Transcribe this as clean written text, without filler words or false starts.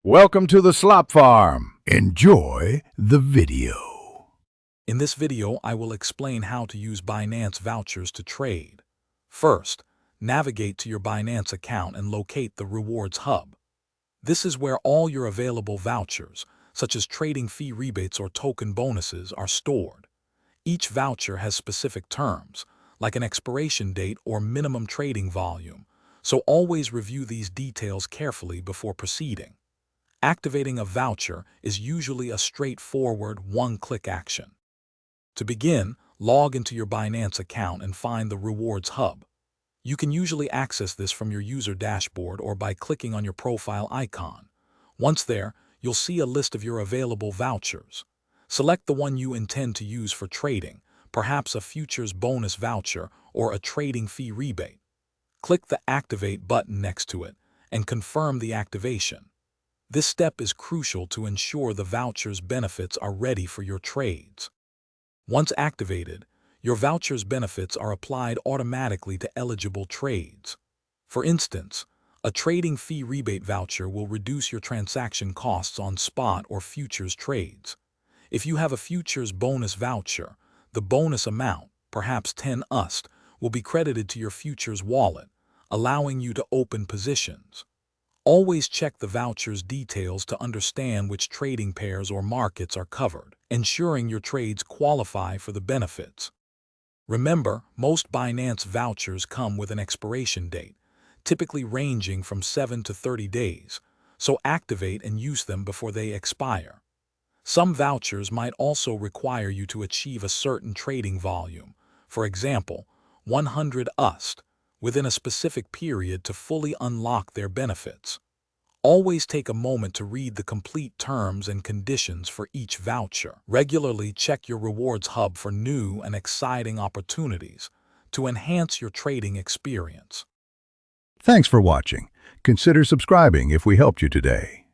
Welcome to the Slop Farm. Enjoy the video. In this video, I will explain how to use Binance Vouchers to trade. First, navigate to your Binance account and locate the Rewards Hub. This is where all your available vouchers, such as trading fee rebates or token bonuses, are stored. Each voucher has specific terms, like an expiration date or minimum trading volume, so always review these details carefully before proceeding. Activating a voucher is usually a straightforward one-click action. To begin, log into your Binance account and find the Rewards Hub. You can usually access this from your user dashboard or by clicking on your profile icon. Once there, you'll see a list of your available vouchers. Select the one you intend to use for trading, perhaps a futures bonus voucher or a trading fee rebate. Click the Activate button next to it and confirm the activation. This step is crucial to ensure the voucher's benefits are ready for your trades. Once activated, your voucher's benefits are applied automatically to eligible trades. For instance, a trading fee rebate voucher will reduce your transaction costs on spot or futures trades. If you have a futures bonus voucher, the bonus amount, perhaps 10 USD, will be credited to your futures wallet, allowing you to open positions. Always check the voucher's details to understand which trading pairs or markets are covered, ensuring your trades qualify for the benefits. Remember, most Binance vouchers come with an expiration date, typically ranging from 7 to 30 days, so activate and use them before they expire. Some vouchers might also require you to achieve a certain trading volume, for example, 100 USD, within a specific period to fully unlock their benefits. Always take a moment to read the complete terms and conditions for each voucher. Regularly check your Rewards Hub for new and exciting opportunities to enhance your trading experience. Thanks for watching. Consider subscribing if we helped you today.